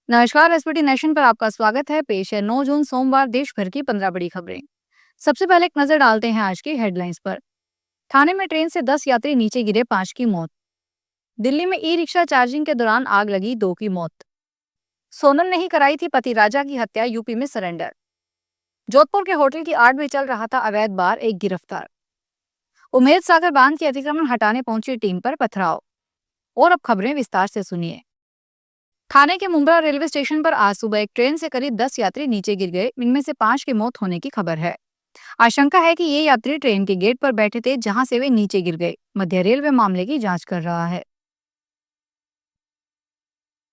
नमस्कार। SPT nation पर आपका स्वागत है। पेश है 9 जून सोमवार देश भर की 15 बड़ी खबरें। सबसे पहले एक नजर डालते हैं आज की हेडलाइंस पर। थाने में ट्रेन से 10 यात्री नीचे गिरे, 5 की मौत। दिल्ली में ई रिक्शा चार्जिंग के दौरान आग लगी, 2 की मौत। सोनम ने ही कराई थी पति राजा की हत्या, यूपी में सरेंडर। जोधपुर के होटल की आड़ में चल रहा था अवैध बार, एक गिरफ्तार। उमेद सागर बांध के अतिक्रमण हटाने पहुंची टीम पर पथराव। और अब खबरें विस्तार से सुनिए। थाने के मुंब्रा रेलवे स्टेशन पर आज सुबह एक ट्रेन से करीब 10 यात्री नीचे गिर गए। इनमें से 5 की मौत होने की खबर है। आशंका है कि ये यात्री ट्रेन के गेट पर बैठे थे, जहां से वे नीचे गिर गए। मध्य रेलवे मामले की जांच कर रहा है।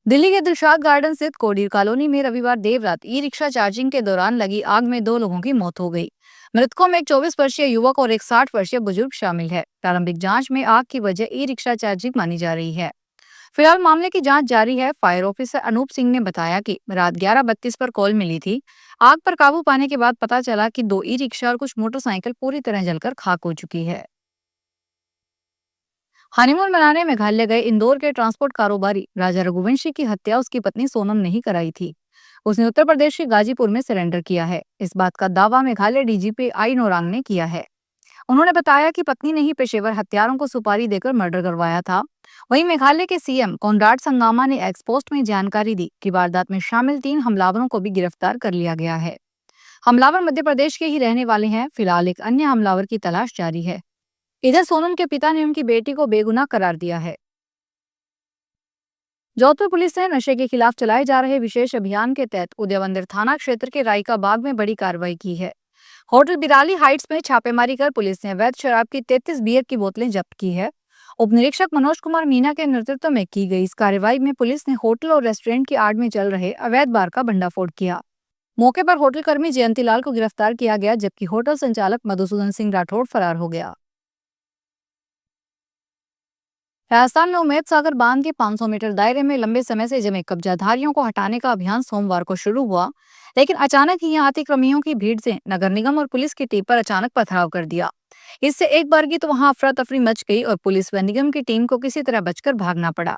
दिल्ली के दिलशाद गार्डन स्थित कोडीर कॉलोनी में रविवार देर रात ई रिक्शा चार्जिंग के दौरान लगी आग में 2 लोगों की मौत हो गई। मृतकों में एक 24 वर्षीय युवक और एक 60 वर्षीय बुजुर्ग शामिल है। प्रारंभिक जांच में आग की वजह ई रिक्शा चार्जिंग मानी जा रही है। फिलहाल मामले की जांच जारी है। फायर ऑफिसर अनूप सिंह ने बताया कि रात 11:32 पर कॉल मिली थी। आग पर काबू पाने के बाद पता चला कि 2 ई रिक्शा और कुछ मोटरसाइकिल पूरी तरह जलकर खाक हो चुकी है। हनीमून मनाने मेघालय गए इंदौर के ट्रांसपोर्ट कारोबारी राजा रघुवंशी की हत्या उसकी पत्नी सोनम ने ही कराई थी। उसने उत्तर प्रदेश के गाजीपुर में सरेंडर किया है। इस बात का दावा मेघालय डीजीपी आई नोरांग ने किया है। उन्होंने बताया कि पत्नी ने ही पेशेवर हत्यारों को सुपारी देकर मर्डर करवाया था। वहीं मेघालय के सीएम कोनराड संगमा ने एक्स पोस्ट में जानकारी दी कि वारदात में शामिल 3 हमलावरों को भी गिरफ्तार कर लिया गया है। हमलावर मध्य प्रदेश के ही रहने वाले हैं। फिलहाल एक अन्य हमलावर की तलाश जारी है। इधर सोनम के पिता ने उनकी बेटी को बेगुनाह करार दिया है। जोधपुर पुलिस ने नशे के खिलाफ चलाए जा रहे विशेष अभियान के तहत उदयवंदर थाना क्षेत्र के राइका बाग में बड़ी कार्रवाई की है। होटल बिराली हाइट्स में छापेमारी कर पुलिस ने अवैध शराब की 33 बियर की बोतलें जब्त की है। उप निरीक्षक मनोज कुमार मीना के नेतृत्व में की गई इस कार्रवाई में पुलिस ने होटल और रेस्टोरेंट की आड़ में चल रहे अवैध बार का भंडाफोड़ किया। मौके पर होटल कर्मी जयंतीलाल को गिरफ्तार किया गया, जबकि होटल संचालक मधुसूदन सिंह राठौड़ फरार हो गया। राजस्थान में उमेद सागर बांध के 500 मीटर दायरे में लंबे समय से जमे कब्जाधारियों को हटाने का अभियान सोमवार को शुरू हुआ, लेकिन अचानक ही यहाँ अतिक्रमियों की भीड़ से नगर निगम और पुलिस की टीम पर अचानक पथराव कर दिया। इससे एक बार की तो वहां अफरा तफरी मच गई और पुलिस व निगम की टीम को किसी तरह बचकर भागना पड़ा।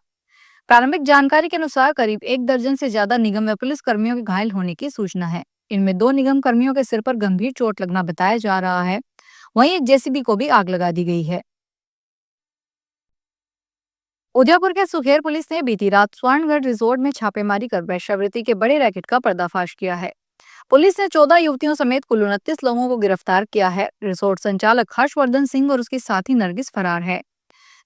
प्रारंभिक जानकारी के अनुसार करीब 1 दर्जन से ज्यादा निगम व पुलिस कर्मियों के घायल होने की सूचना है। इनमें 2 निगम कर्मियों के सिर पर गंभीर चोट लगना बताया जा रहा है। वहीं एक जेसीबी को भी आग लगा दी गई है। उदयपुर के सुखेर पुलिस ने बीती रात स्वर्णगढ़ रिजोर्ट में छापेमारी कर वेश्यावृत्ति के बड़े रैकेट का पर्दाफाश किया है। पुलिस ने 14 युवतियों समेत कुल 29 लोगों को गिरफ्तार किया है। रिसोर्ट संचालक हर्षवर्धन सिंह और उसकी साथी नरगिस फरार है।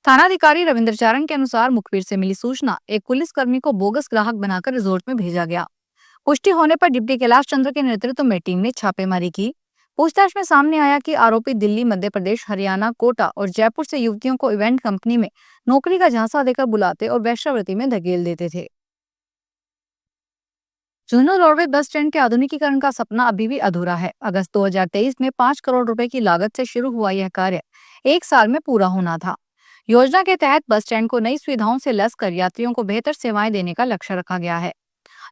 थानाधिकारी रविंद्र चारण के अनुसार मुखबिर से मिली सूचना एक पुलिसकर्मी को बोगस ग्राहक बनाकर रिजोर्ट में भेजा गया। पुष्टि होने पर डिप्टी कैलाश चंद्र के नेतृत्व में टीम ने छापेमारी की। पूछताछ में सामने आया कि आरोपी दिल्ली, मध्य प्रदेश, हरियाणा, कोटा और जयपुर से युवतियों को इवेंट कंपनी में नौकरी का झांसा देकर बुलाते और वेश्यावृत्ति में धकेल देते थे। झुंझुनू रोडवेज बस स्टैंड के आधुनिकीकरण का सपना अभी भी अधूरा है। अगस्त 2023 में 5 करोड़ रुपए की लागत से शुरू हुआ यह कार्य 1 साल में पूरा होना था। योजना के तहत बस स्टैंड को नई सुविधाओं से लैस कर यात्रियों को बेहतर सेवाएं देने का लक्ष्य रखा गया है।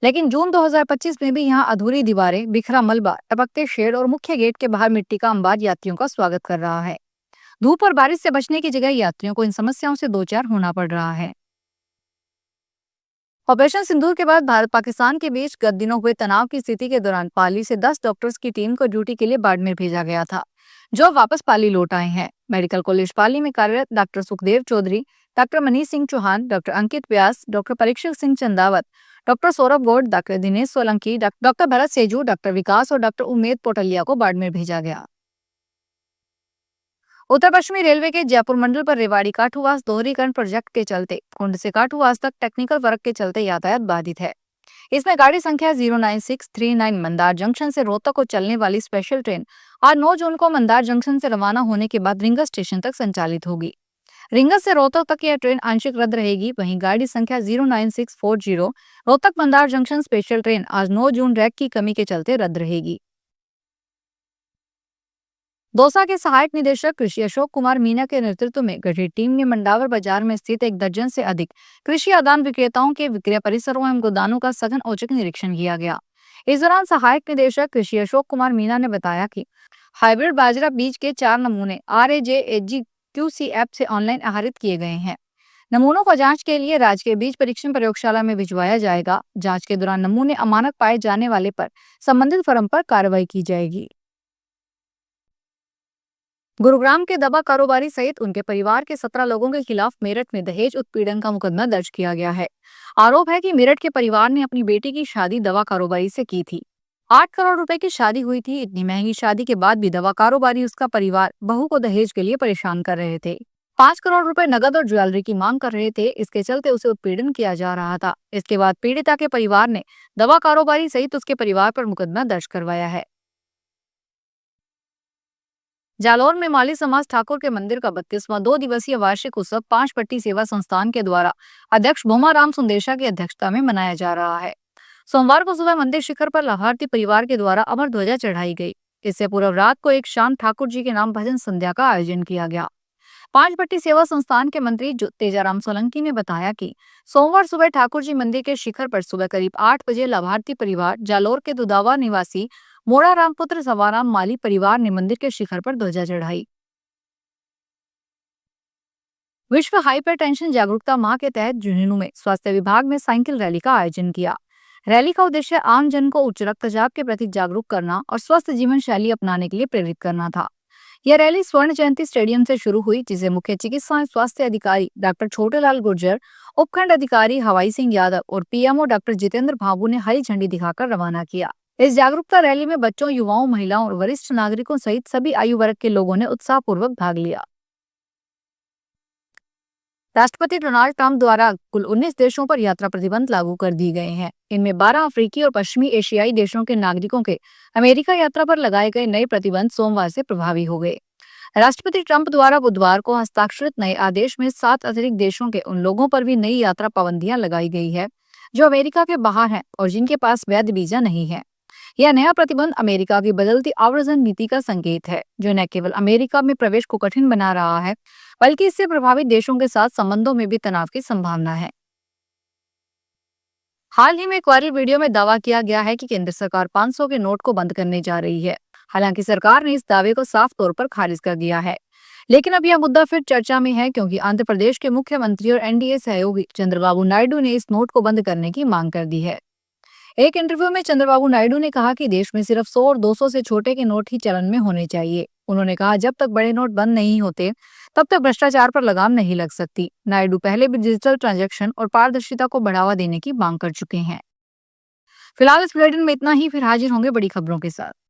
लेकिन जून 2025 में भी यहाँ अधूरी दीवारें, बिखरा मलबा, टपकते शेड और मुख्य गेट के बाहर मिट्टी का अंबार यात्रियों का स्वागत कर रहा है। धूप और बारिश से बचने की जगह यात्रियों को इन समस्याओं से दो चार होना पड़ रहा है। ऑपरेशन सिंदूर के बाद भारत पाकिस्तान के बीच गत दिनों हुए तनाव की स्थिति के दौरान पाली से 10 डॉक्टर्स की टीम को ड्यूटी के लिए बाड़मेर भेजा गया था, जो वापस पाली लौट आए हैं। मेडिकल कॉलेज पाली में कार्यरत doctor Sukhdev Chaudhary, doctor Manish Singh Chauhan, doctor Ankit Vyas, doctor Parikshak Singh Chandawat, doctor Saurabh Gaur, doctor Dinesh Solanki, doctor Bharat Seju, doctor Vikas और डॉक्टर उमेद पोटलिया को बाड़मेर भेजा गया। उत्तर पश्चिमी रेलवे के जयपुर मंडल पर रेवाड़ी काठूवास दोहरीकरण प्रोजेक्ट के चलते कुंड से काठूवास तक टेक्निकल वर्क के चलते यातायात बाधित है। इसमें गाड़ी संख्या 09639 मंदार जंक्शन से रोहतक को चलने वाली स्पेशल ट्रेन आज 9 जून को मंदार जंक्शन से रवाना होने के बाद रिंगस स्टेशन तक संचालित होगी। रिंगस से रोहतक तक यह ट्रेन आंशिक रद्द रहेगी। वहीं गाड़ी संख्या 09640 Rohtak Mandar junction special train आज 9 जून रैक की कमी के चलते रद्द रहेगी। दौसा के सहायक निदेशक कृषि अशोक कुमार मीना के नेतृत्व में गठित टीम ने मंडावर बाजार में स्थित 1 दर्जन से अधिक कृषि आदान विक्रेताओं के विक्रय परिसरों एवं गोदानों का सघन औचक निरीक्षण किया गया। इस दौरान सहायक निदेशक कृषि अशोक कुमार मीना ने बताया कि हाइब्रिड बाजरा बीज के 4 नमूने RAJ-HG QC ऐप से ऑनलाइन आहरित किए गए हैं। नमूनों को जांच के लिए राज्य के बीज परीक्षण प्रयोगशाला में भिजवाया जाएगा। जांच के दौरान नमूने अमानक पाए जाने वाले पर संबंधित फर्म पर कार्रवाई की जाएगी। गुरुग्राम के दवा कारोबारी सहित उनके परिवार के 17 लोगों के खिलाफ मेरठ में दहेज उत्पीड़न का मुकदमा दर्ज किया गया है। आरोप है कि मेरठ के परिवार ने अपनी बेटी की शादी दवा कारोबारी से की थी। 8 करोड़ रुपए की शादी हुई थी। इतनी महंगी शादी के बाद भी दवा कारोबारी उसका परिवार बहू को दहेज के लिए परेशान कर रहे थे। 5 करोड़ रुपए नगद और ज्वेलरी की मांग कर रहे थे। इसके चलते उसे उत्पीड़न किया जा रहा था। इसके बाद पीड़िता के परिवार ने दवा कारोबारी सहित उसके परिवार पर मुकदमा दर्ज करवाया है। जालौर में माली समाज ठाकुर के मंदिर का 32वां 2 दिवसीय वार्षिक उत्सव 5 पट्टी सेवा संस्थान के द्वारा अध्यक्ष भोमाराम सुंदेशा की अध्यक्षता में मनाया जा रहा है। सोमवार को सुबह मंदिर शिखर पर लाभार्थी परिवार के द्वारा अमर ध्वजा चढ़ाई गई। इससे पूर्व रात को एक शाम ठाकुर जी के नाम भजन संध्या का आयोजन किया गया। 5 पट्टी सेवा संस्थान के मंत्री तेजाराम सोलंकी ने बताया कि सोमवार सुबह ठाकुर जी मंदिर के शिखर पर सुबह करीब 8 बजे लाभार्थी परिवार जालौर के दुदावा निवासी मोड़ा रामपुत्र सवाराम माली परिवार ने मंदिर के शिखर पर ध्वजा चढ़ाई। विश्व हाइपरटेंशन जागरूकता माह के तहत झुंझुनू में स्वास्थ्य विभाग में साइकिल रैली का आयोजन किया। रैली का उद्देश्य आम जन को उच्च रक्तचाप के प्रति जागरूक करना और स्वस्थ जीवन शैली अपनाने के लिए प्रेरित करना था। यह रैली स्वर्ण जयंती स्टेडियम से शुरू हुई, जिसे मुख्य चिकित्सा एवं स्वास्थ्य अधिकारी डॉक्टर छोटेलाल गुर्जर, उपखंड अधिकारी हवाई सिंह यादव और पीएमओ डॉक्टर जितेंद्र भाबू ने हरी झंडी दिखाकर रवाना किया। इस जागरूकता रैली में बच्चों, युवाओं, महिलाओं और वरिष्ठ नागरिकों सहित सभी आयु वर्ग के लोगों ने उत्साहपूर्वक भाग लिया। राष्ट्रपति डोनाल्ड ट्रंप द्वारा कुल 19 देशों पर यात्रा प्रतिबंध लागू कर दिए गए हैं। इनमें 12 अफ्रीकी और पश्चिमी एशियाई देशों के नागरिकों के अमेरिका यात्रा पर लगाए गए नए प्रतिबंध सोमवार से प्रभावी हो गए। राष्ट्रपति ट्रंप द्वारा बुधवार को हस्ताक्षरित नए आदेश में 7 अतिरिक्त देशों के उन लोगों पर भी नई यात्रा पाबंदियां लगाई गई है जो अमेरिका के बाहर हैं और जिनके पास वैध वीजा नहीं है। यह नया प्रतिबंध अमेरिका की बदलती आव्रजन नीति का संकेत है, जो न केवल अमेरिका में प्रवेश को कठिन बना रहा है, बल्कि इससे प्रभावित देशों के साथ संबंधों में भी तनाव की संभावना है। हाल ही में एक वायरल वीडियो में दावा किया गया है कि केंद्र सरकार 500 के नोट को बंद करने जा रही है। हालांकि सरकार ने इस दावे को साफ तौर पर खारिज कर दिया है, लेकिन अब यह मुद्दा फिर चर्चा में है क्योंकि आंध्र प्रदेश के मुख्यमंत्री और एनडीए सहयोगी चंद्रबाबू नायडू ने इस नोट को बंद करने की मांग कर दी है। एक इंटरव्यू में चंद्रबाबू नायडू ने कहा कि देश में सिर्फ 100 और 200 से छोटे के नोट ही चलन में होने चाहिए। उन्होंने कहा, जब तक बड़े नोट बंद नहीं होते तब तक भ्रष्टाचार पर लगाम नहीं लग सकती। नायडू पहले भी डिजिटल ट्रांजैक्शन और पारदर्शिता को बढ़ावा देने की मांग कर चुके हैं। फिलहाल इस बुलेटिन में इतना ही, फिर हाजिर होंगे बड़ी खबरों के साथ।